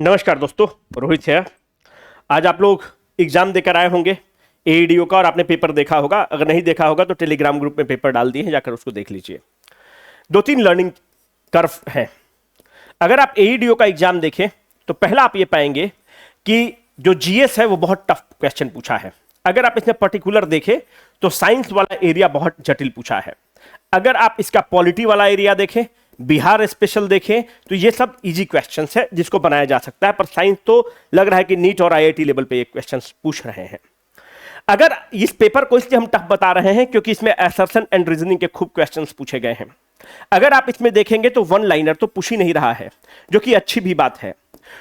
नमस्कार दोस्तों, रोहित है। आज आप लोग एग्जाम देकर आए होंगे एईडीओ का, और आपने पेपर देखा होगा। अगर नहीं देखा होगा तो टेलीग्राम ग्रुप में पेपर डाल दिए हैं, जाकर उसको देख लीजिए। दो तीन लर्निंग कर्व है। अगर आप एईडीओ का एग्जाम देखें तो पहला आप ये पाएंगे कि जो जीएस है वो बहुत टफ क्वेश्चन पूछा है। अगर आप इसमें पर्टिकुलर देखें तो साइंस वाला एरिया बहुत जटिल पूछा है। अगर आप इसका पॉलिटी वाला एरिया देखें, बिहार स्पेशल देखें, तो ये सब इजी क्वेश्चंस है जिसको बनाया जा सकता है। पर साइंस तो लग रहा है कि नीट और आईआईटी लेवल पे ये क्वेश्चंस पूछ रहे हैं। अगर इस पेपर को इसलिए हम टफ बता रहे हैं क्योंकि इसमें असर्शन एंड रीजनिंग के खूब क्वेश्चंस पूछे गए हैं। अगर आप इसमें देखेंगे तो वन लाइनर तो पूछ ही नहीं रहा है, जो कि अच्छी भी बात है।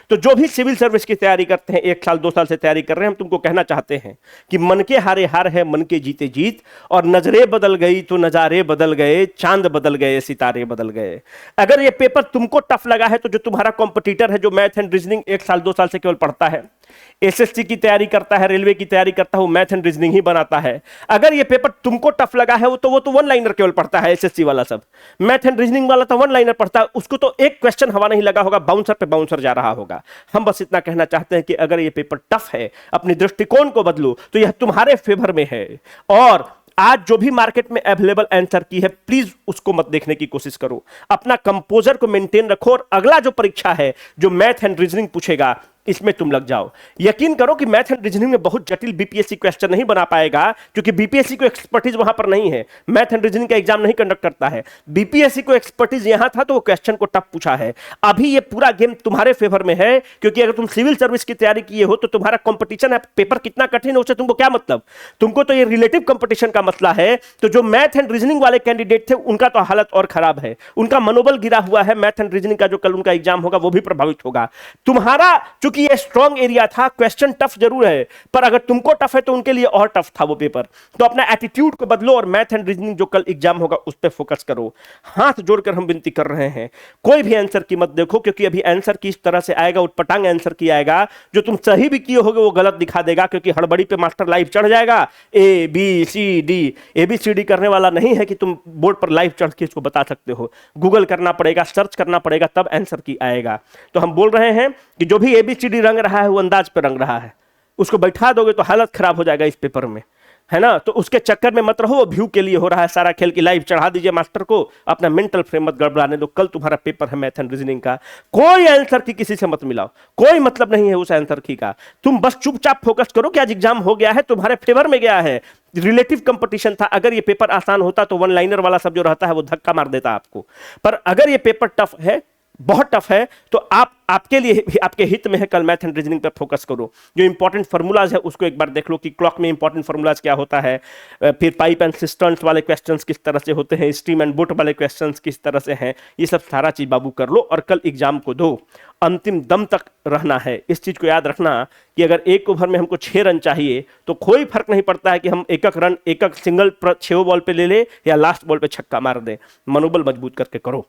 तो जो भी सिविल सर्विस की तैयारी करते हैं, 1 साल 2 साल से तैयारी कर रहे हैं, हम तुमको कहना चाहते हैं कि मन के हारे हार है, मन के जीते जीत। और नजरें बदल गई तो नजारे बदल गए, चांद बदल गए, सितारे बदल गए। अगर ये पेपर तुमको टफ लगा है तो जो तुम्हारा कॉम्पिटिटर है, जो मैथ एंड रीजनिंग 1 साल 2 साल से केवल पढ़ता है, एसएससी की तैयारी करता है, रेलवे की तैयारी करता है, वो मैथ एंड रीजनिंग ही बनाता है। अगर ये पेपर तुमको टफ लगा है वो तो वन लाइनर केवल पढ़ता है। एसएससी वाला सब मैथ एंड रीजनिंग वाला तो वन लाइनर पढ़ता है, उसको तो एक क्वेश्चन हवा नहीं लगा होगा, बाउंसर पे बाउंसर जा रहा होगा। हम बस इतना कहना चाहते हैं कि अगर ये पेपर टफ है, अपनी दृष्टिकोण को बदलो, तो यह तुम्हारे फेवर में है। और आज जो भी मार्केट में अवेलेबल आंसर की है, प्लीज उसको मत देखने की कोशिश करो। अपना कंपोजर को मेंटेन रखो और अगला जो परीक्षा है, जो मैथ एंड रीजनिंग पूछेगा, इसमें तुम लग जाओ। यकीन करो कि मैथ एंड रीजनिंग में बहुत जटिल बीपीएससी क्वेश्चन नहीं बना पाएगा, क्योंकि बीपीएससी को एक्सपर्टीज वहां पर नहीं है। मैथ एंड रीजनिंग का एग्जाम नहीं कंडक्ट करता है। बीपीएससी को एक्सपर्टीज यहां था तो वो क्वेश्चन को टफ पूछा है। अभी ये पूरा गेम तुम्हारे फेवर में है, क्योंकि अगर तुम सिविल सर्विस की तैयारी किए हो तो तुम्हारा कंपटीशन है। पेपर कितना कठिन है उससे तुमको क्या मतलब? तुमको तो ये रिलेटिव कंपटीशन का मसला है। तो जो मैथ एंड रीजनिंग वाले कैंडिडेट थे, उनका तो हालत और खराब है, उनका मनोबल गिरा हुआ है। मैथ एंड रीजनिंग का जो कल उनका एग्जाम होगा वो भी प्रभावित होगा। तुम्हारा चूंकि ये स्ट्रॉन्ग एरिया था, क्वेश्चन टफ जरूर है, पर अगर तुमको टफ है तो उनके लिए और टफ था वो पेपर। तो अपना एटीट्यूड को बदलो और मैथ एंड रीजनिंग जो कल एग्जाम होगा उस पर फोकस करो। हाथ जोड़कर हम विनती कर रहे हैं, कोई भी आंसर की मत देखो, क्योंकि अभी आंसर की इस तरह से आएगा, उटपटांग आंसर की आएगा, जो तुम सही भी किए होगे वो गलत दिखा देगा, क्योंकि हड़बड़ी पे मास्टर लाइव चढ़ जाएगा। ABCD करने वाला नहीं है कि तुम बोर्ड पर लाइव चढ़ के इसको बता सकते हो। गूगल करना पड़ेगा, सर्च करना पड़ेगा, तब आंसर की आएगा। तो हम बोल रहे हैं कि जो भी ABCD रंग रहा है वो अंदाज पे रंग रहा है, उसको बैठा दोगे तो हालत खराब हो जाएगा इस पेपर में, है ना। तो उसके चक्कर में मत रहो, वो व्यू के लिए हो रहा है सारा खेल की। लाइव चढ़ा दीजिए मास्टर को, अपना मेंटल फ्रेम मत गड़बड़ाने दो। कल तुम्हारा पेपर है मैथ एंड रीजनिंग का, कोई आंसर की किसी से मत मिलाओ, कोई मतलब नहीं है उस आंसर की का। तुम बस चुपचाप फोकस करो कि आज एग्जाम हो गया है, तुम्हारे फेवर में गया है। रिलेटिव कंपटीशन था। अगर ये पेपर आसान होता तो वन लाइनर वाला सब जो रहता है वो धक्का मार देता आपको। पर अगर ये पेपर टफ है, बहुत टफ है, तो आपके लिए, आपके हित में है, कल मैथ एंड रीजनिंग पर फोकस करो। जो इंपॉर्टेंट फार्मूलाज है उसको एक बार देख लो कि क्लॉक में इंपॉर्टेंट फार्मूलाज क्या होता है, फिर पाइप एंड सिस्टर्न्स वाले क्वेश्चंस किस तरह से होते हैं, स्टीम एंड बोट वाले क्वेश्चंस किस तरह से हैं, ये सब सारा चीज बाबू कर लो और कल एग्जाम को दो। अंतिम दम तक रहना है। इस चीज को याद रखना कि अगर एक ओवर में हमको 6 रन चाहिए तो कोई फर्क नहीं पड़ता है कि हम एक रन एक सिंगल 6 बॉल पे ले ले या लास्ट बॉल पे छक्का मार दे। मनोबल मजबूत करके करो।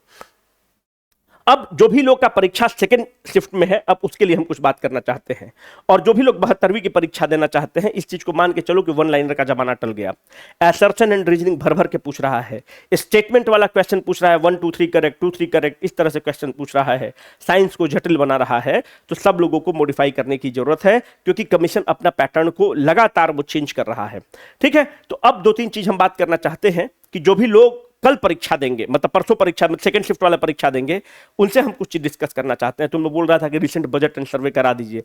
अब जो भी लोग का परीक्षा सेकंड शिफ्ट में है, अब उसके लिए हम कुछ बात करना चाहते हैं। और जो भी लोग 72वीं की परीक्षा देना चाहते हैं, इस चीज को मान के चलो कि वन लाइनर का जमाना टल गया। असर्शन एंड रीजनिंग भर भर के पूछ रहा है, स्टेटमेंट वाला क्वेश्चन पूछ रहा है, 1 2 3 करेक्ट, 2 3 करेक्ट, इस तरह से क्वेश्चन पूछ रहा है। साइंस को जटिल बना रहा है। तो सब लोगों को मॉडिफाई करने की जरूरत है, क्योंकि कमीशन अपना पैटर्न को लगातार वो चेंज कर रहा है। ठीक है, तो अब 2-3 चीज हम बात करना चाहते हैं कि जो भी लोग कल परीक्षा देंगे, मतलब परसों परीक्षा में सेकंड शिफ्ट वाला परीक्षा देंगे, उनसे हम कुछ चीज डिस्कस करना चाहते हैं। तुम लोग बोल रहा था कि रिसेंट बजट एंड सर्वे करा दीजिए।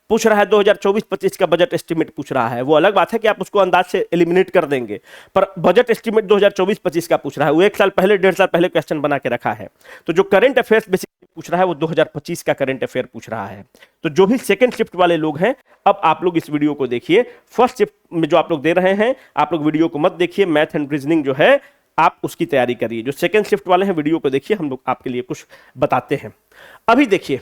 पूछ रहा है 2024-25 का बजट एस्टिमेट पूछ रहा है। वो अलग बात है कि आप उसको अंदाज से एलिमिनेट कर देंगे, पर बजट एस्टिमेट 2024-25 का पूछ रहा है। वो 1 साल पहले 1.5 साल पहले क्वेश्चन बना के रखा है। तो जो करंट अफेयर्स बेसिकली पूछ रहा है वो 2025 का करंट अफेयर पूछ रहा है। तो जो भी सेकंड शिफ्ट वाले लोग हैं, अब आप लोग इस वीडियो को देखिए। फर्स्ट शिफ्ट में जो आप लोग दे रहे हैं, आप लोग वीडियो को मत देखिए। मैथ एंड रीजनिंग जो है आप उसकी तैयारी करिए। जो सेकंड शिफ्ट वाले हैं, वीडियो को देखिए, हम लोग आपके लिए कुछ बताते हैं। अभी देखिए,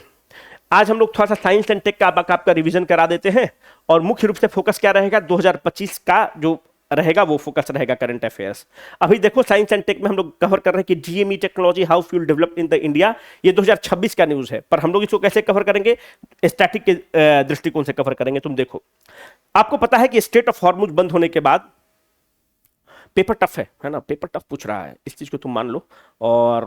आज हम लोग थोड़ा सा साइंस एंड टेक का आपका रिवीजन करा देते हैं। और मुख्य रूप से फोकस क्या रहेगा, 2025 का जो रहेगा वो फोकस रहेगा करंट अफेयर्स। अभी देखो, साइंस एंड टेक में हम लोग कवर कर रहे हैं कि GME technology how fuel develop in the India. ये 2026 का न्यूज है, पर हम लोग इसको कैसे कवर करेंगे, स्टैटिक के दृष्टिकोण से कवर करेंगे। तुम देखो, आपको पता है कि स्ट्रेट ऑफ हॉर्मुज बंद होने के बाद पेपर टफ है ना, पेपर टफ पूछ रहा है, इस चीज को तुम मान लो। और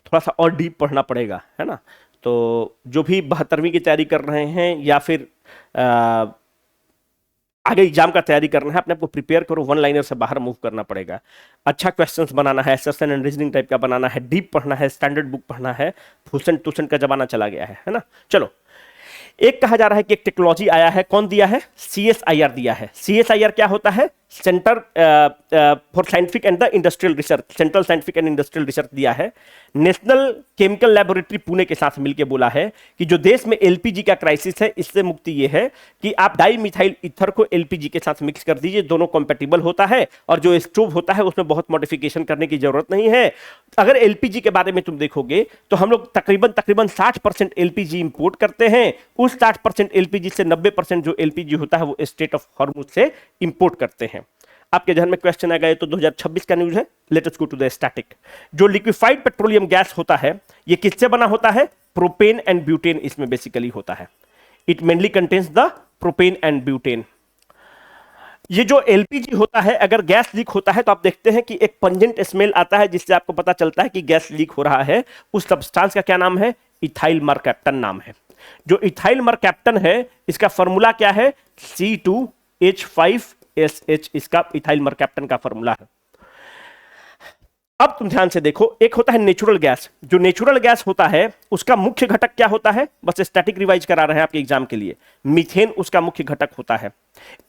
थोड़ा सा और डीप पढ़ना पड़ेगा, है ना। तो जो भी 72वीं की तैयारी कर रहे हैं या फिर आगे एग्जाम का तैयारी करना है, अपने आप को प्रिपेयर करो, वन लाइनर से बाहर मूव करना पड़ेगा। अच्छा क्वेश्चंस बनाना है, असर्शन एंड रीजनिंग टाइप का बनाना है, डीप पढ़ना है, स्टैंडर्ड बुक पढ़ना है, फूसन टूसन का जमाना चला गया है ना। चलो, एक कहा जा रहा है कि एक टेक्नोलॉजी आया है, कौन दिया है? CSIR दिया है। CSIR क्या होता है? Centre for scientific and the industrial research, central scientific and industrial research दिया है। नेशनल केमिकल लैबोरेटरी पुणे के साथ मिलकर बोला है कि जो देश में LPG का क्राइसिस है, इससे मुक्ति ये है कि आप डाई मिथाइल ईथर को LPG के साथ मिक्स कर दीजिए, दोनों कंपेटिबल होता है, और जो स्टोव होता है उसमें बहुत मॉडिफिकेशन करने की जरूरत नहीं है। अगर LPG के बारे में तुम देखोगे तो हम लोग तकरीबन 60% LPG इंपोर्ट करते हैं। उस 60% LPG से 90% जो LPG होता है वो स्टेट ऑफ हॉर्मुज से इंपोर्ट करते हैं। आपके ध्यान में क्वेश्चन आएगा, ये तो 2026 का न्यूज है। Let us go to the static. जो लिक्विफाइड पेट्रोलियम गैस होता है, ये किससे बना होता है? प्रोपेन एंड ब्यूटेन इसमें बेसिकली होता है। It mainly contains the propane and butane. ये जो LPG होता है, अगर गैस लीक होता है तो आप देखते हैं कि एक पंजेंट स्मेल आता है, जिससे आपको पता चलता है कि गैस लीक हो रहा है। उस सब्सटेंस का क्या नाम है? इथाइल मरकैप्टन नाम है। जो इथाइल मरकैप्टन है, इसका फॉर्मूला क्या है? C2H5SH, इसका इथाइल मरकैप्टन का फॉर्मूला है। अब तुम ध्यान से देखो, एक होता है नेचुरल गैस। जो नेचुरल गैस होता है उसका मुख्य घटक क्या होता है? बस स्टैटिक रिवाइज करा रहे हैं आपके एग्जाम के लिए। मीथेन उसका मुख्य घटक होता है।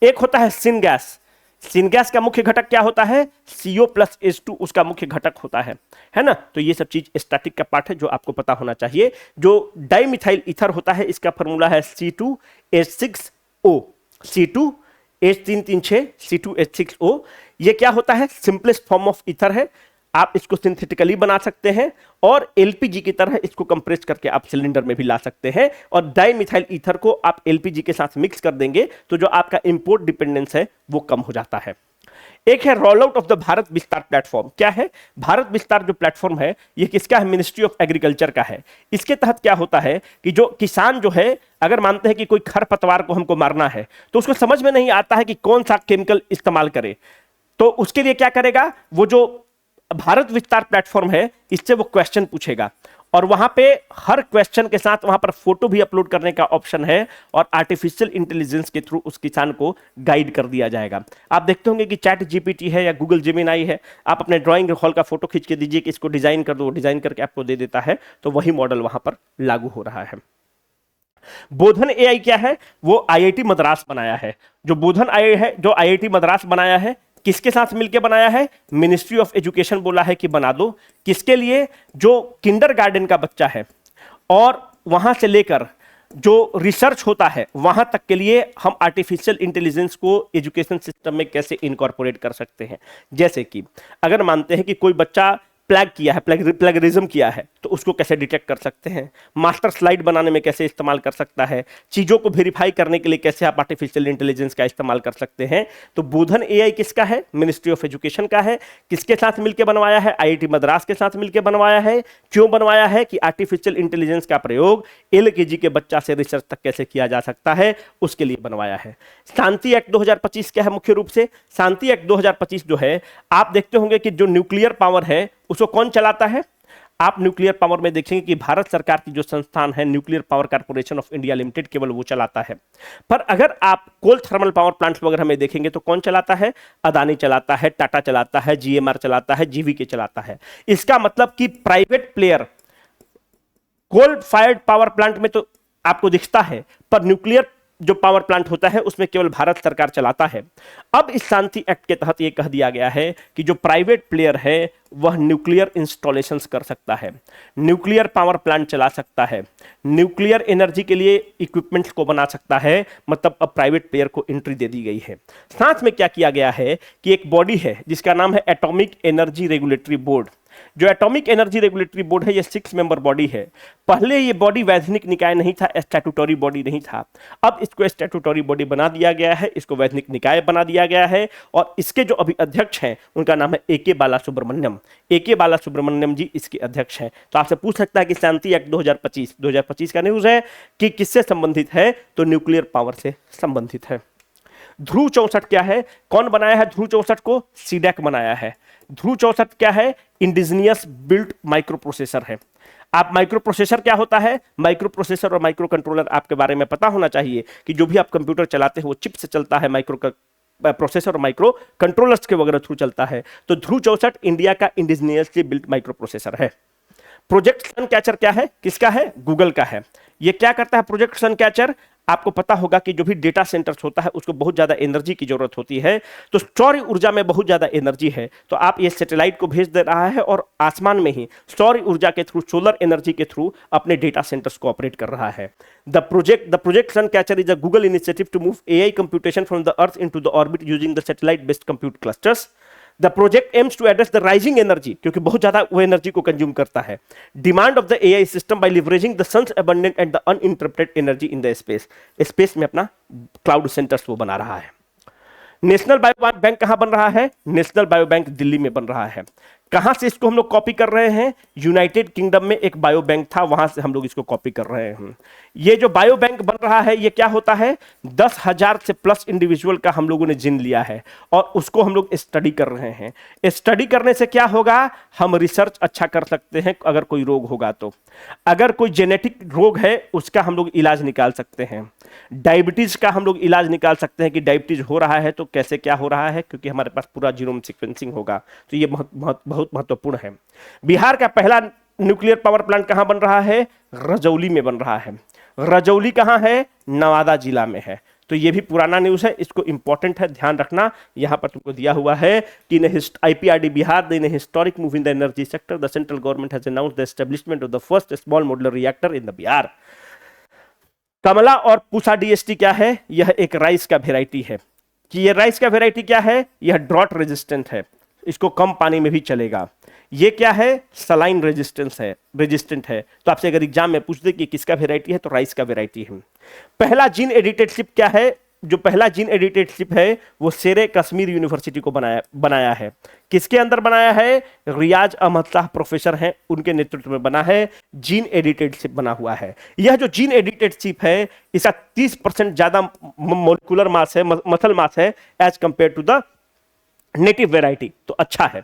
एक होता है सिन गैस। सिन गैस का मुख्य घटक क्या होता है? CO+H2 उसका मुख्य घटक होता है ना। तो ये सब चीज स्टैटिक का पार्ट है जो आपको पता होना चाहिए। जो डाइमिथाइल ईथर होता है, इसका फॉर्मूला है C2H6O। C2H336 C2H6O। ये क्या होता है? सिंपलेस्ट फॉर्म ऑफ ईथर है। आप इसको सिंथेटिकली बना सकते हैं और LPG की तरह इसको कंप्रेस करके आप सिलेंडर में भी ला सकते हैं, और डाइमिथाइल ईथर को आप LPG के साथ मिक्स कर देंगे तो जो आपका इंपोर्ट डिपेंडेंस है वो कम हो जाता है। एक है roll out of the Bharat विस्तार प्लेटफॉर्म। क्या है भारत विस्तार? जो प्लेटफॉर्म है ये किसका है? मिनिस्ट्री ऑफ एग्रीकल्चर का है। इसके तहत क्या होता है कि जो किसान जो है, अगर मानते हैं कि कोई खरपतवार को हमको मारना है, तो उसको समझ में नहीं आता है कि कौन सा केमिकल इस्तेमाल करे, तो उसके लिए क्या करेगा? वो जो भारत विस्तार प्लेटफॉर्म है, इससे वो क्वेश्चन पूछेगा, और वहां पे हर क्वेश्चन के साथ वहां पर फोटो भी अपलोड करने का ऑप्शन है, और आर्टिफिशियल इंटेलिजेंस के थ्रू उस किसान को गाइड कर दिया जाएगा। आप देखते होंगे कि चैट GPT है या गूगल जेमिनाई है, आप अपने ड्राइंग हॉल का फोटो खींच के दीजिए कि इसको डिजाइन कर दो, डिजाइन करके आपको दे देता है। तो वही मॉडल वहां पर लागू हो रहा है। बोधन AI क्या है? वो IIT मद्रास बनाया है। जो बोधन AI है, जो IIT मद्रास बनाया है, किसके साथ मिलकर बनाया है? मिनिस्ट्री ऑफ एजुकेशन बोला है कि बना दो। किसके लिए? जो किंडरगार्टन का बच्चा है और वहां से लेकर जो रिसर्च होता है वहां तक के लिए हम आर्टिफिशियल इंटेलिजेंस को एजुकेशन सिस्टम में कैसे इनकॉर्पोरेट कर सकते हैं। जैसे कि अगर मानते हैं कि कोई बच्चा प्लैग किया है, प्लेगरिज्म किया है, तो उसको कैसे डिटेक्ट कर सकते हैं, मास्टर स्लाइड बनाने में कैसे इस्तेमाल कर सकता है, चीजों को वेरीफाई करने के लिए कैसे आप आर्टिफिशियल इंटेलिजेंस का इस्तेमाल कर सकते हैं। तो बोधन AI किसका है? मिनिस्ट्री ऑफ एजुकेशन का है। किसके साथ मिलकर बनवाया है? IIT मद्रास के साथ मिलकर बनवाया है। क्यों बनवाया है? कि आर्टिफिशियल इंटेलिजेंस का प्रयोग LKG के बच्चा से रिसर्च तक कैसे किया जा सकता है, उसके लिए बनवाया है। शांति एक्ट 2025 क्या है? मुख्य रूप से शांति एक्ट 2025 जो है, आप देखते होंगे कि जो न्यूक्लियर पावर है उसको कौन चलाता है? आप न्यूक्लियर पावर में देखेंगे कि भारत सरकार की जो संस्थान है nuclear power corporation of India limited, केवल वो चलाता है। पर अगर आप कोल थर्मल पावर प्लांट्स वगैरह में देखेंगे तो कौन चलाता है? अदानी चलाता है, टाटा चलाता है, GMR चलाता है, GVK चलाता है। इसका मतलब कि private player coal fired power plant में तो आपको दिखता है, पर न्यूक्लियर जो पावर प्लांट होता है उसमें केवल भारत सरकार चलाता है। अब इस शांति एक्ट के तहत यह कह दिया गया है कि जो प्राइवेट प्लेयर है वह न्यूक्लियर इंस्टॉलेशंस कर सकता है, न्यूक्लियर पावर प्लांट चला सकता है, न्यूक्लियर एनर्जी के लिए इक्विपमेंट्स को बना सकता है। मतलब अब प्राइवेट प्लेयर को एंट्री दे दी गई है। साथ में क्या किया गया है कि एक बॉडी है जिसका नाम है एटॉमिक एनर्जी रेगुलेटरी बोर्ड। जो एटॉमिक एनर्जी रेगुलेटरी बोर्ड है, ये 6 मेंबर बॉडी है। पहले ये बॉडी वैधानिक निकाय नहीं था, स्टैट्यूटरी बॉडी नहीं था। अब इसको स्टैट्यूटरी बॉडी बना दिया गया है, इसको वैधानिक निकाय बना दिया गया है, और इसके जो अभी अध्यक्ष हैं उनका नाम है AK बालासुब्रमण्यम। AK बालासुब्रमण्यम जी इसके अध्यक्ष हैं। तो आपसे पूछ सकता है कि शांति एक्ट 2025 का न्यूज है कि किससे संबंधित है? तो न्यूक्लियर पावर से संबंधित है। ध्रुव 64 क्या है, कौन बनाया है ध्रुव 64 को, सीडैक बनाया है। ध्रुव 64 क्या है, इंडिजिनियस बिल्ट माइक्रो प्रोसेसर है। आप माइक्रो प्रोसेसर क्या होता है, माइक्रो प्रोसेसर और माइक्रो कंट्रोलर आपके बारे में पता होना चाहिए कि जो भी आप कंप्यूटर चलाते हैं वो चिप से चलता है, माइक्रो प्रोसेसर और माइक्रो कंट्रोलर्स के वगैरह थ्रू चलता है। तो ध्रुव 64 इंडिया का इंडिजिनियसली बिल्ट माइक्रो प्रोसेसर है। प्रोजेक्ट सन कैचर क्या है, किसका है, गूगल का है। ये क्या करता है प्रोजेक्ट सन कैचर, आपको पता होगा कि जो भी डेटा सेंटर्स होता है उसको बहुत ज्यादा एनर्जी की जरूरत होती है, तो सौर ऊर्जा में बहुत ज्यादा एनर्जी है, तो आप ये सैटेलाइट को भेज दे रहा है और आसमान में ही सौर ऊर्जा के थ्रू, सोलर एनर्जी के थ्रू अपने डेटा सेंटर्स को ऑपरेट कर रहा है। The project Suncatcher is a Google initiative to move AI computation from the earth into the orbit using the satellite based compute clusters. The project aims to address the rising energy, क्योंकि बहुत ज्यादा वो energy को consume करता है, demand of the AI system by leveraging the sun's abundant and the uninterrupted energy in the space. Space में अपना cloud centres वो बना रहा है। नेशनल बायो बैंक कहां बन रहा है, नेशनल बायो बैंक दिल्ली में बन रहा है। कहां से इसको हम लोग कॉपी कर रहे हैं, यूनाइटेड किंगडम में एक बायो बैंक था, वहां से हम लोग इसको कॉपी कर रहे हैं। ये जो बायो बैंक बन रहा है ये क्या होता है, 10,000 से प्लस इंडिविजुअल का हम लोगों ने जिन लिया है और उसको हम लोग स्टडी कर रहे हैं। स्टडी करने से क्या होगा, हम रिसर्च अच्छा कर सकते हैं। अगर कोई रोग होगा तो, अगर कोई जेनेटिक रोग है उसका हम लोग इलाज निकाल सकते हैं। डायबिटीज का हम लोग इलाज निकाल सकते हैं कि डायबिटीज हो रहा है तो कैसे क्या हो रहा है, क्योंकि हमारे पास पूरा जीनोम सीक्वेंसिंग होगा। तो ये बहुत महत्वपूर्ण है। बिहार का पहला न्यूक्लियर पावर प्लांट कहां बन रहा है, रजौली में बन रहा है। रजौली कहां है, नवादा जिला में है। तो ये भी पुराना न्यूज है, इसको इंपॉर्टेंट है, ध्यान रखना। यहां पर तुमको दिया हुआ है कि IPRD Bihar in historic move in the energy sector the central government has announced the establishment of the first small modular reactor in the Bihar. Kamla और पूसा DST क्या है, यह एक राइस का वेराइटी है। कि ये राइस का वेराइटी क्या है, यह ड्रॉट रेजिस्टेंट है, इसको कम पानी में भी चलेगा। ये क्या है, सलाइन रेजिस्टेंट है। तो आपसे अगर एग्जाम में पूछ दे कि किसका वेराइटी है तो राइस का वेराइटी है। पहला जीन एडिटेड चिप क्या है, जो पहला जीन एडिटेड चिप है वो शेरे कश्मीर यूनिवर्सिटी को बनाया है। किसके अंदर बनाया है, रियाज अहमद शाह प्रोफेसर हैं, उनके नेतृत्व में बना है। जीन एडिटेड चिप बना हुआ है। यह जो जीन एडिटेड चिप है इसका 30% ज्यादा मोलिकुलर मास है, मसल मास है as compare to the native variety, तो अच्छा है।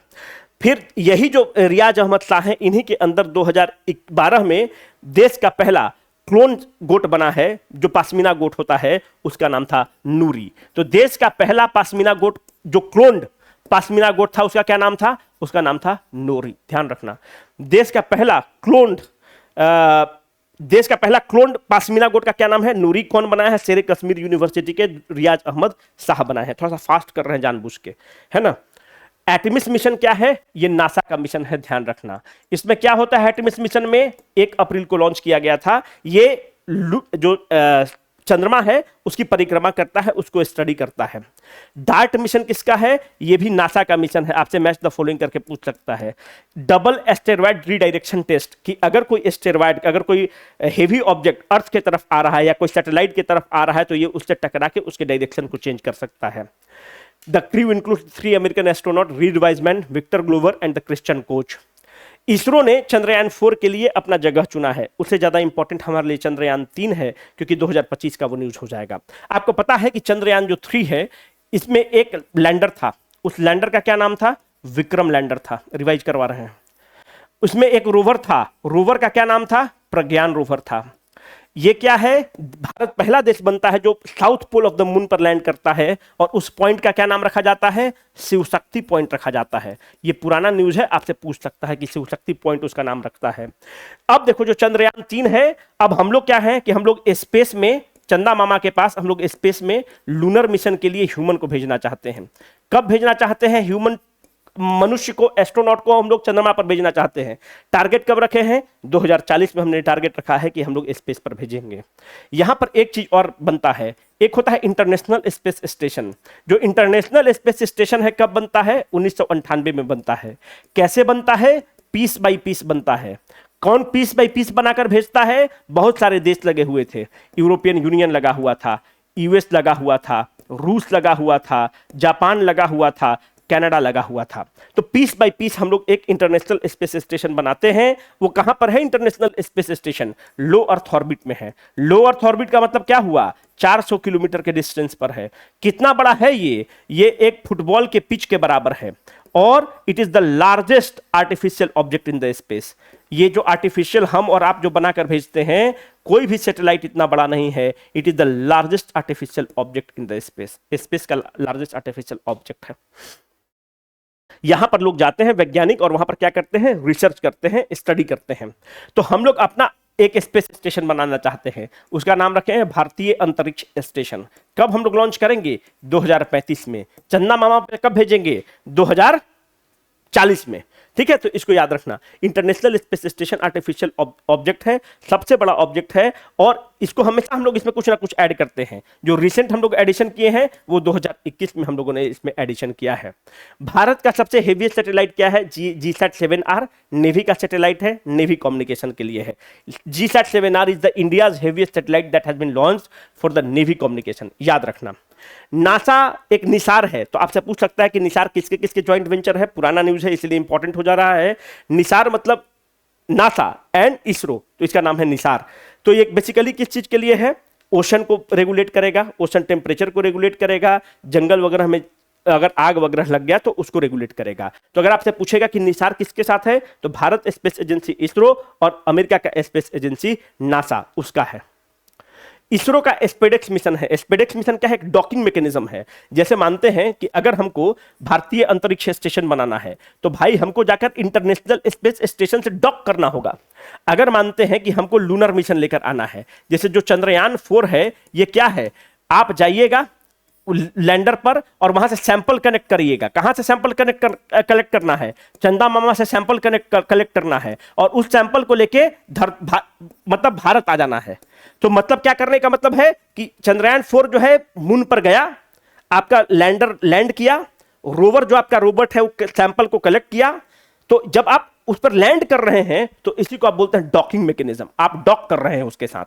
फिर यही जो रियाज अहमद शाह हैं, इन्हीं के अंदर 2012 में देश का पहला क्लोन गोट बना है, जो पाशमीना गोट होता है उसका नाम था नूरी। तो देश का पहला पाशमीना गोट जो क्लोन्ड पाशमीना गोट था उसका क्या नाम था, उसका नाम था नूरी। ध्यान रखना, देश का पहला क्लोन्ड पाशमीना गोट का क्या नाम है, नूरी। कौन बनाया है, शेरे कश्मीर यूनिवर्सिटी के रियाज अहमद शाह बनाए हैं। थोड़ा सा फास्ट कर रहे हैं जानबूझ के, है ना। एटमिस मिशन क्या है, ये नासा का मिशन है, ध्यान रखना। इसमें क्या होता है, एटमिस मिशन में 1 अप्रैल को लॉन्च किया गया था। ये जो चंद्रमा है उसकी परिक्रमा करता है, उसको स्टडी करता है। डार्ट मिशन किसका है, ये भी नासा का मिशन है। आपसे मैच द फॉलोइंग करके पूछ सकता है। डबल एस्टेरॉयड रीडायरेक्शन टेस्ट, कि अगर कोई एस्टेरॉयड, अगर कोई हेवी ऑब्जेक्ट अर्थ की तरफ आ रहा है या कोई सैटेलाइट की तरफ आ रहा है तो ये उससे टकरा के उसके डायरेक्शन को चेंज कर सकता है। The crew includes 3 American astronauts, Reed Wiseman, Victor Glover and the Christian Koch. ISRO ने चंद्रयान 4 के लिए अपना जगह चुना है। उससे ज्यादा इंपॉर्टेंट हमारे लिए चंद्रयान 3 है, क्योंकि 2025 का वो न्यूज हो जाएगा। आपको पता है कि चंद्रयान जो 3 है इसमें एक लैंडर था, उस लैंडर का क्या नाम था, विक्रम लैंडर था। रिवाइज करवा रहे हैं। उसमें एक रोवर था, रोवर का क्या नाम था, प्रज्ञान रोवर था। ये क्या है, भारत पहला देश बनता है जो south pole of the moon पर लैंड करता है, और उस पॉइंट का क्या नाम रखा जाता है, शिव शक्ति पॉइंट रखा जाता है। ये पुराना न्यूज है, आपसे पूछ सकता है कि शिव शक्ति पॉइंट उसका नाम रखता है। अब देखो जो चंद्रयान 3 है, अब हम लोग क्या है कि हम लोग स्पेस में, चंदा मामा के पास हम लोग स्पेस में लूनर मिशन के लिए ह्यूमन को भेजना चाहते हैं। कब भेजना चाहते हैं, ह्यूमन मनुष्य को, एस्ट्रोनॉट को हम लोग चंद्रमा पर भेजना चाहते हैं। टारगेट कब रखे हैं, 2040 में हमने टारगेट रखा है कि हम लोग स्पेस पर भेजेंगे। यहां पर एक चीज और बनता है, एक होता है इंटरनेशनल स्पेस स्टेशन। जो इंटरनेशनल स्पेस स्टेशन है कब बनता है, 1998 में बनता है। कैसे बनता है, पीस बाई पीस बनता है। कौन पीस बाई पीस बनाकर भेजता है, बहुत सारे देश लगे हुए थे। यूरोपियन यूनियन लगा हुआ था, यूएस लगा हुआ था, रूस लगा हुआ था, जापान लगा हुआ था, कनाडा लगा हुआ था। तो पीस बाय पीस हम लोग एक इंटरनेशनल स्पेस स्टेशन बनाते हैं। वो कहां पर है इंटरनेशनल स्पेस स्टेशन? लो अर्थ ऑर्बिट में है। लो अर्थ ऑर्बिट का मतलब क्या हुआ? 400 किलोमीटर के डिस्टेंस पर है। कितना बड़ा है ये एक फुटबॉल के पिच के बराबर है, और it is the largest artificial object in the space. ये जो आर्टिफिशियल हम और आप जो बनाकर भेजते हैं, कोई भी सैटेलाइट इतना बड़ा नहीं है। It is the largest artificial object in the space. Space का लार्जेस्ट आर्टिफिशियल ऑब्जेक्ट है। यहां पर लोग जाते हैं वैज्ञानिक, और वहां पर क्या करते हैं? रिसर्च करते हैं, स्टडी करते हैं। तो हम लोग अपना एक स्पेस स्टेशन बनाना चाहते हैं, उसका नाम रखे हैं भारतीय अंतरिक्ष स्टेशन। कब हम लोग लॉन्च करेंगे? 2035 में। चंदा मामा पे कब भेजेंगे? 2040 में। ठीक है, तो इसको याद रखना। International space station artificial object है, सबसे बड़ा ऑब्जेक्ट है, और इसको हमेशा हम लोग इसमें कुछ ना कुछ ऐड करते हैं। जो रिसेंट हम लोग एडिशन किए हैं वो 2021 में हम लोगों ने इसमें एडिशन किया है। भारत का सबसे हेवीएस्ट सैटेलाइट क्या है? GSAT-7R नेवी का सैटेलाइट है, नेवी कम्युनिकेशन के लिए है। GSAT-7R is the India's heaviest satellite that has been launched for the navy communication. याद रखना। नासा एक निसार है, तो आपसे पूछ सकता है कि निसार किसके किसके जॉइंट वेंचर है? पुराना न्यूज है इसलिए इंपॉर्टेंट हो जा रहा है। निसार मतलब नासा एंड इसरो, तो इसका नाम है निसार। तो ये बेसिकली किस चीज के लिए है? ओशन को रेगुलेट करेगा, ओशन टेम्परेचर को रेगुलेट करेगा, जंगल वगैरह में अगर आग वगैरह लग गया तो उसको रेगुलेट करेगा। तो अगर आपसे पूछेगा कि निसार किसके साथ है, तो भारत स्पेस एजेंसी इसरो और अमेरिका का स्पेस एजेंसी नासा उसका है। इसरो का स्पेडेक्स मिशन है। स्पेडेक्स मिशन क्या है? एक डॉकिंग मैकेनिज्म है। जैसे मानते हैं कि अगर हमको भारतीय अंतरिक्ष स्टेशन बनाना है, तो भाई हमको जाकर इंटरनेशनल स्पेस स्टेशन से डॉक करना होगा। अगर मानते हैं कि हमको लूनर मिशन लेकर आना है, जैसे जो चंद्रयान 4 है, ये क्या है? आप जाइएगा लैंडर पर और वहां से सैंपल कनेक्ट करिएगा। कहां से सैंपल कलेक्ट करना है? चंदा मामा से सैंपल कलेक्ट करना है, और उस सैंपल को लेके मतलब भारत आ जाना है। तो मतलब क्या करने का मतलब है कि चंद्रयान 4 जो है मून पर गया, आपका लैंडर लैंड किया, रोवर जो आपका रोबोट है वो सैंपल को कलेक्ट किया। तो जब आप उस पर लैंड कर रहे हैं तो इसी को आप बोलते हैं डॉकिंग मैकेनिज्म। आप डॉक कर रहे हैं उसके साथ।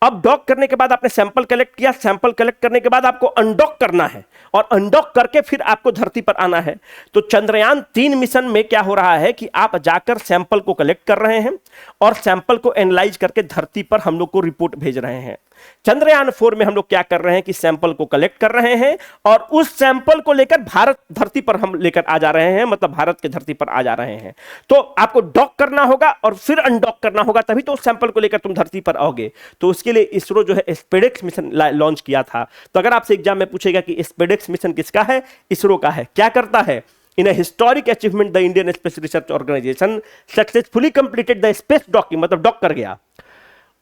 अब डॉक करने के बाद आपने सैंपल कलेक्ट किया, सैंपल कलेक्ट करने के बाद आपको अनडॉक करना है, और अनडॉक करके फिर आपको धरती पर आना है। तो चंद्रयान 3 मिशन में क्या हो रहा है कि आप जाकर सैंपल को कलेक्ट कर रहे हैं और सैंपल को एनालाइज करके धरती पर हम लोग को रिपोर्ट भेज रहे हैं। चंद्रयान 4 में हम लोग क्या कर रहे हैं कि सैंपल को कलेक्ट कर रहे हैं, और उस सैंपल को लेकर भारत धरती पर हम लेकर आ जा रहे हैं, मतलब भारत के धरती पर आ जा रहे हैं। तो आपको डॉक करना होगा और फिर अनडॉक करना होगा, तभी तो उस सैंपल को लेकर तुम धरती पर आओगे। तो उसके लिए इसरो जो है स्पेडेक्स मिशन लॉन्च किया था। तो अगर आपसे एग्जाम में पूछेगा कि स्पेडेक्स मिशन किसका है? इसरो का है। क्या करता है? In a historic achievement, the Indian Space Research Organization successfully completed the space docking, मतलब डॉक कर गया।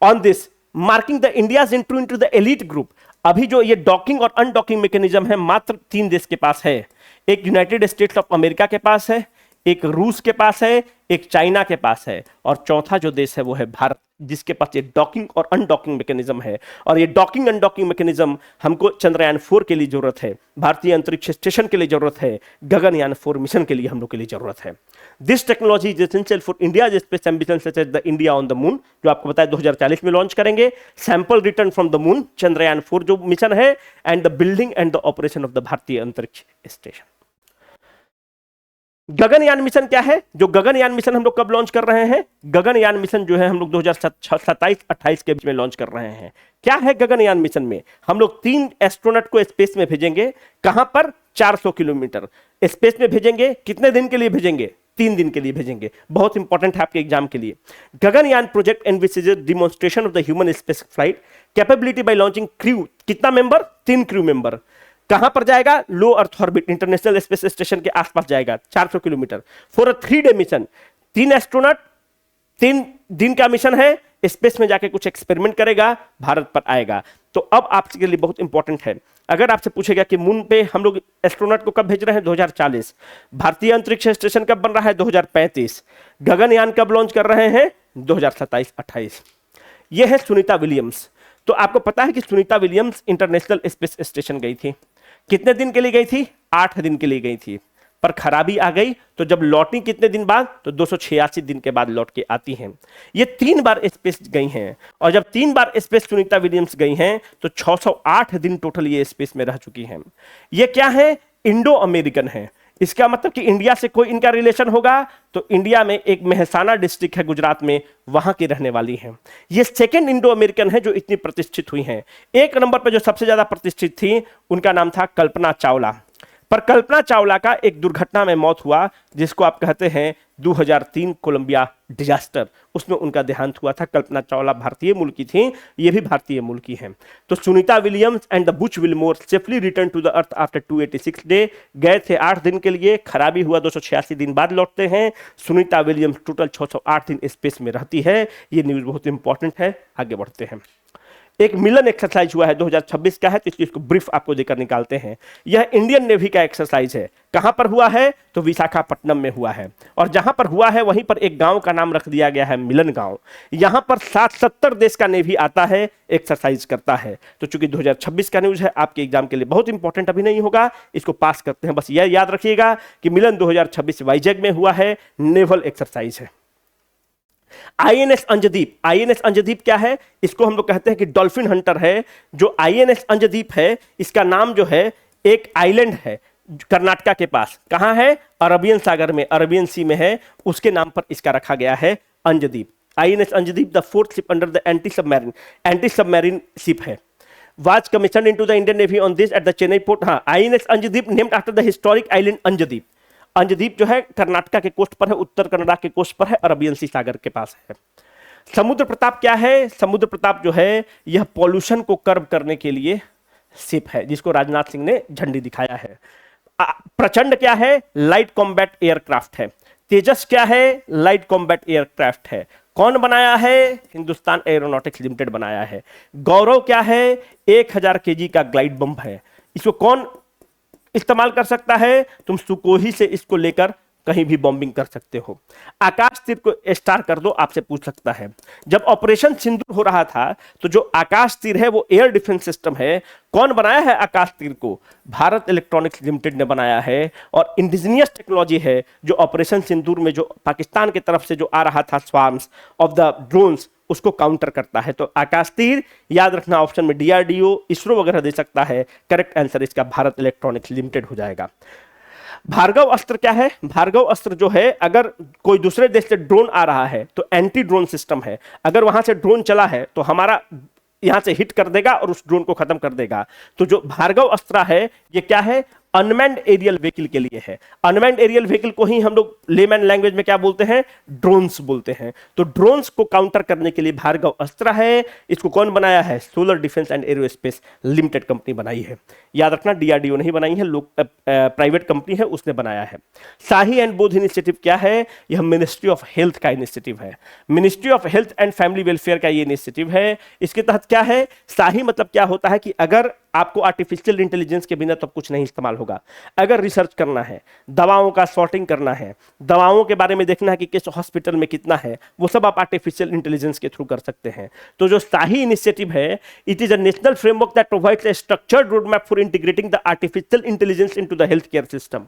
On this, marking the India's entry into the elite group। अभी जो ये डॉकिंग और अनडॉकिंग मैकेनिज्म है मात्र 3 देश के पास है। एक यूनाइटेड स्टेट्स ऑफ अमेरिका के पास है, एक रूस के पास है, एक चाइना के पास है, और चौथा जो देश है वो है भारत, जिसके पास ये डॉकिंग और अनडॉकिंग मैकेनिज्म है। और ये डॉकिंग अनडॉकिंग मैकेनिज्म हमको चंद्रयान 4 के लिए जरूरत है, भारतीय अंतरिक्ष स्टेशन के लिए जरूरत है, गगनयान 4 मिशन के लिए हम लोग के लिए जरूरत है। This technology is essential for India space ambition such as the India on the moon, जो आपको बताया 2040 में लॉन्च करेंगे। Sample return from the moon, Chandrayaan 4 जो मिशन है, and the building and the operation of the Bharatiya Antariksh station. Gaganyaan mission क्या है? जो गगनयान मिशन हम लोग कब लॉन्च कर रहे हैं? गगनयान मिशन जो है हम लोग 2027-28 के बीच में लॉन्च कर रहे हैं। क्या है गगनयान मिशन में? हम लोग 3 एस्ट्रोनॉट को स्पेस में भेजेंगे। कहां पर? 400 किलोमीटर स्पेस में भेजेंगे। कितने दिन के लिए भेजेंगे? 3 दिन के लिए भेजेंगे। बहुत इंपॉर्टेंट है आपके एग्जाम के लिए। Gaganyaan project envisages demonstration of the human space flight capability by launching crew. कितना मेंबर? 3 crew member. कहां पर जाएगा? Low earth orbit, international space station के आसपास जाएगा, 400 किलोमीटर, फॉर अ 3-डे मिशन। 3 एस्ट्रोनॉट, 3 दिन का मिशन है, स्पेस में जाके कुछ एक्सपेरिमेंट करेगा, भारत पर आएगा। तो अब आपके लिए बहुत इंपॉर्टेंट है, अगर आपसे पूछेगा कि मून पे हम लोग एस्ट्रोनॉट को कब भेज रहे हैं? 2040। भारतीय अंतरिक्ष स्टेशन कब बन रहा है? 2035। गगनयान कब लॉन्च कर रहे हैं? 2027-28। यह है सुनीता विलियम्स। तो आपको पता है कि Sunita Williams international space station गई थी। कितने दिन के लिए गई थी? 8 दिन के लिए गई थी, पर खराबी आ गई। तो जब लौटी कितने दिन बाद? तो 286 दिन के बाद लौट के आती हैं। ये 3 बार स्पेस गई हैं, और जब 3 बार स्पेस सुनीता विलियम्स गई हैं तो 608 दिन टोटल ये स्पेस में रह चुकी हैं। ये क्या है? इंडो अमेरिकन है। इसका मतलब कि इंडिया से कोई इनका रिलेशन होगा तो इंडिया में एक मेहसाना डिस्ट्रिक्ट है गुजरात में, वहां की रहने वाली है। ये सेकेंड इंडो अमेरिकन है जो इतनी प्रतिष्ठित हुई हैं। एक नंबर पर जो सबसे ज्यादा प्रतिष्ठित थी उनका नाम था कल्पना चावला। पर कल्पना चावला का एक दुर्घटना में मौत हुआ जिसको आप कहते हैं 2003 कोलंबिया डिजास्टर, उसमें उनका देहांत हुआ था। कल्पना चावला भारतीय मूल की थी, ये भी भारतीय मूल की हैं। तो Sunita Williams and the Butch Wilmore safely return to the earth after 286 day, गए थे 8 दिन के लिए, खराबी हुआ 286 दिन बाद लौटते हैं। सुनीता विलियम्स टोटल 608 दिन स्पेस में रहती है। ये न्यूज बहुत इंपॉर्टेंट है। आगे बढ़ते हैं। एक मिलन एक्सरसाइज हुआ है 2026 का है, तो इसको ब्रीफ आपको देकर निकालते हैं। यह इंडियन नेवी का एक्सरसाइज है। कहां पर हुआ है तो विशाखापट्टनम में हुआ है, और जहां पर हुआ है वहीं पर एक गांव का नाम रख दिया गया है मिलन गांव। यहां पर 70 देश का नेवी आता है, एक्सरसाइज करता है। तो चूंकि 2026 का न्यूज है, आपके एग्जाम के लिए बहुत इंपॉर्टेंट अभी नहीं होगा, इसको पास करते हैं। बस यह याद रखिएगा कि मिलन 2026 वाइजैग में हुआ है, नेवल एक्सरसाइज है। आईएनएस अंजदीप, आईएनएस अंजदीप क्या है, इसको हम लोग कहते हैं कि डॉल्फिन हंटर है। जो आईएनएस अंजदीप है इसका नाम जो है एक आइलैंड है कर्नाटका के पास, कहां है, अरबियन सागर में, अरबियन सी में है, उसके नाम पर इसका रखा गया है Anjadip. INS Anjadip the fourth ship under the anti submarine ship है। was commissioned into the Indian Navy on this at the Chennai port। हाँ, INS Anjadip named after the historic island Anjadip. Anjadip जो है कर्नाटका के कोस्ट पर है, उत्तर कन्नड़ा के कोस्ट पर है, अरबियन सी सागर के पास है। समुद्र प्रताप क्या है, समुद्र प्रताप जो है यह पॉल्यूशन को कर्व करने के लिए शिप है जिसको राजनाथ सिंह ने झंडी दिखाया है। प्रचंड क्या है, लाइट कॉम्बैट एयरक्राफ्ट है। तेजस क्या है, लाइट कॉम्बैट एयरक्राफ्ट है। कौन बनाया है, हिंदुस्तान एरोनॉटिक्स लिमिटेड बनाया है। गौरव क्या है, 1000 केजी का ग्लाइड बम है। इसको कौन इस्तेमाल कर सकता है, तुम सुकोही से इसको लेकर कहीं भी बॉम्बिंग कर सकते हो। आकाश तीर को स्टार कर दो, आपसे पूछ सकता है। जब ऑपरेशन सिंदूर हो रहा था तो जो आकाश तीर है वो एयर डिफेंस सिस्टम है, कौन बनाया है आकाश तीर को, भारत इलेक्ट्रॉनिक्स लिमिटेड ने बनाया है। और इंडिजिनियस टेक्नोलॉजी है जो ऑपरेशन सिंदूर में जो पाकिस्तान की तरफ से जो आ रहा था स्वार्म्स ऑफ द ड्रोन्स, उसको काउंटर करता है। तो आकाश तीर याद रखना, ऑप्शन में डीआरडीओ, इसरो वगैरह दे सकता है। करेक्ट आंसर इसका भारत इलेक्ट्रॉनिक्स लिमिटेड हो जाएगा। भार्गव अस्त्र क्या है, भार्गव अस्त्र जो है अगर कोई दूसरे देश से ड्रोन आ रहा है तो एंटी ड्रोन सिस्टम है। अगर वहां से ड्रोन चला है तो हमारा यहां से हिट कर देगा और उस ड्रोन को खत्म कर देगा। तो जो भार्गव अस्त्र है ये क्या है, अनमैन्ड एरियल व्हीकल के लिए है। अनमैन्ड एरियल व्हीकल को ही हम लोग लेमैन लैंग्वेज में क्या बोलते हैं, ड्रोन्स बोलते हैं। तो ड्रोन्स को काउंटर करने के लिए भार्गव अस्त्र है। इसको कौन बनाया है, solar defence and aerospace limited company बनाई है। याद रखना डीआरडीओ नहीं बनाई है, लोग प्राइवेट कंपनी है उसने बनाया है। शाही एंड बोध इनिशिएटिव क्या है, यह मिनिस्ट्री ऑफ हेल्थ का इनिशिएटिव है। Ministry of health and family welfare का ये इनिशिएटिव है। इसके तहत क्या है, शाही मतलब क्या होता है कि अगर आपको आर्टिफिशियल इंटेलिजेंस के बिना तो कुछ नहीं इस्तेमाल होगा। अगर रिसर्च करना है, दवाओं का सॉर्टिंग करना है, दवाओं के बारे में देखना है कि किस हॉस्पिटल में कितना है, वो सब आप आर्टिफिशियल इंटेलिजेंस के थ्रू कर सकते हैं। तो जो शाही इनिशिएटिव है, it is a national framework that provides a structured road map for integrating the artificial intelligence into the health care system.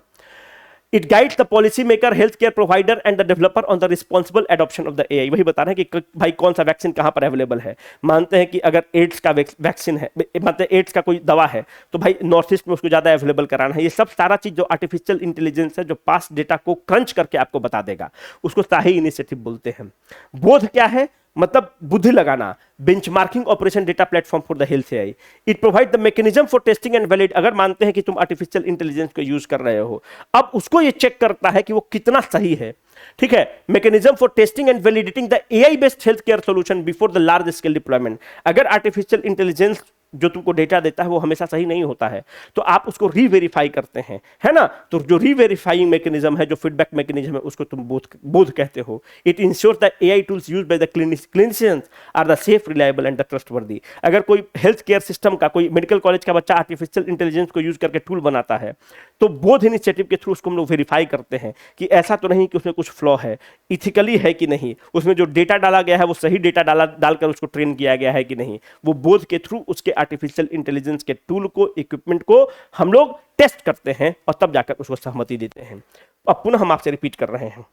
It guides the policy maker, healthcare provider and the developer on the responsible adoption of the AI। वही बता रहे हैं कि भाई कौन सा vaccine कहां पर अवेलेबल है। मानते हैं कि अगर एड्स का वैक्सीन है, मतलब एड्स का कोई दवा है तो भाई नॉर्थ ईस्ट में उसको ज्यादा अवेलेबल कराना है। ये सब सारा चीज जो आर्टिफिशियल इंटेलिजेंस है जो पास्ट डेटा को क्रंच करके आपको बता देगा, उसको शाही इनिशिएटिव बोलते हैं। बोध क्या है, मतलब बुद्धि लगाना। Benchmarking operation data platform for the health AI. It provide the mechanism for testing and valid. अगर मानते हैं कि तुम आर्टिफिशियल इंटेलिजेंस को यूज कर रहे हो, अब उसको ये चेक करता है कि वो कितना सही है। ठीक है, mechanism for testing and validating the AI based health care solution before the large scale deployment. अगर आर्टिफिशियल इंटेलिजेंस जो तुमको डेटा देता है वो हमेशा सही नहीं होता है तो आप उसको रीवेरीफाई करते हैं, है ना। तो जो रीवेरीफाइंग मैकेनिज्म है, जो फीडबैक मैकेनिज्म है, उसको तुम बोध कहते हो। It ensures the AI tools used by the clinicians are the safe, reliable and the trustworthy. अगर कोई हेल्थ केयर सिस्टम का, कोई मेडिकल कॉलेज का बच्चा आर्टिफिशियल इंटेलिजेंस को यूज करके टूल बनाता है तो बोध इनिशिएटिव के थ्रू उसको हम लोग वेरीफाई करते हैं कि ऐसा तो नहीं कि उसमें कुछ फ्लॉ है, इथिकली है कि नहीं, उसमें जो डेटा डाला गया है वो सही डेटा डालकर उसको ट्रेन किया गया है कि नहीं। वो बोध के थ्रू उसके आर्टिफिशियल इंटेलिजेंस के टूल को, इक्विपमेंट को हम लोग टेस्ट करते हैं और तब जाकर उसको सहमति देते हैं। अब पुनः हम आपसे रिपीट कर रहे हैं,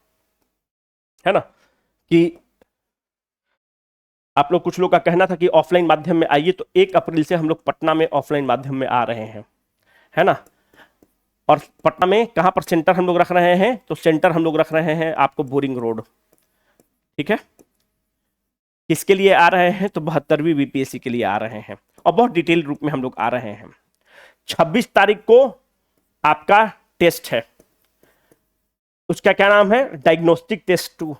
है ना, कि आप लोग, कुछ लोग का कहना था कि ऑफलाइन माध्यम में आइए, तो 1 अप्रैल से हम लोग पटना में ऑफलाइन माध्यम में आ रहे हैं, है ना। और पटना में कहां पर सेंटर हम लोग रख रहे हैं, तो सेंटर हम लोग रख रहे हैं आपको बोरिंग रोड। ठीक है, किसके लिए आ रहे हैं, तो 72वीं बीपीएससी के लिए आ रहे हैं और बहुत डिटेल रूप में हम लोग आ रहे हैं। 26 तारीख को आपका टेस्ट है, उसका क्या नाम है, डायग्नोस्टिक टेस्ट 2।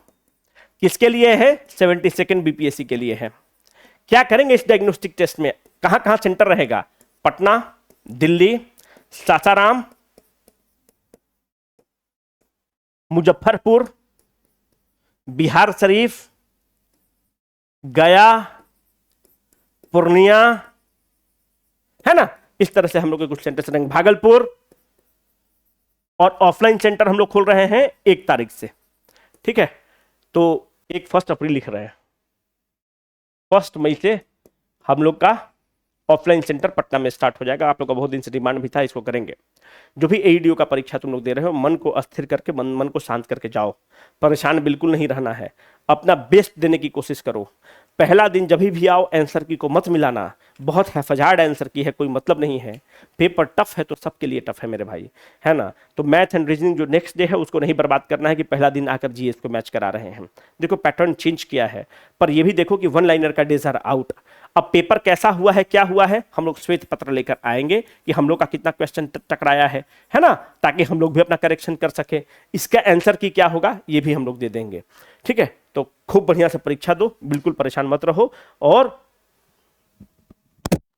किसके लिए है, 72nd बीपीएससी के लिए है। क्या करेंगे इस डायग्नोस्टिक टेस्ट में, कहां कहां सेंटर रहेगा, पटना, दिल्ली, सासाराम, मुजफ्फरपुर, बिहार शरीफ, गया, पूर्णिया, है ना। इस तरह से हम लोग के कुछ सेंटर रहेंगे, भागलपुर। और ऑफलाइन सेंटर हम लोग खोल रहे हैं 1 तारीख से। ठीक है, तो 1 अप्रैल लिख रहे हैं, 1 मई से हम लोग का ऑफलाइन सेंटर पटना में स्टार्ट हो जाएगा। आप लोग का बहुत दिन से डिमांड भी था, इसको करेंगे। जो भी एईडीओ का परीक्षा तुम लोग दे रहे हो, मन को अस्थिर करके, मन को शांत करके जाओ, परेशान बिल्कुल नहीं रहना है, अपना बेस्ट देने की कोशिश करो। पहला दिन जब भी आओ आंसर की को मत मिलाना, बहुत हैफजार्ड आंसर की है, कोई मतलब नहीं है। पेपर टफ है तो सबके लिए टफ है मेरे भाई, है ना। तो मैथ एंड रीजनिंग जो नेक्स्ट डे है उसको नहीं बर्बाद करना है कि पहला दिन आकर जीएस को मैच करा रहे हैं। देखो पैटर्न चेंज किया है, पर यह भी देखो कि 1 लाइनर का डेज आर आउट। अब पेपर कैसा हुआ है, क्या हुआ है, हम लोग श्वेत पत्र लेकर आएंगे कि हम लोग का कितना क्वेश्चन टकराया है ना, ताकि हम लोग भी अपना करेक्शन कर सके। इसका आंसर की क्या होगा ये भी हम लोग दे देंगे। ठीक है, तो खूब बढ़िया से परीक्षा दो, बिल्कुल परेशान मत रहो और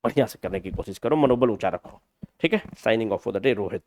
बढ़िया से करने की कोशिश करो, मनोबल ऊंचा रखो। ठीक है, signing off for the day, Rohit.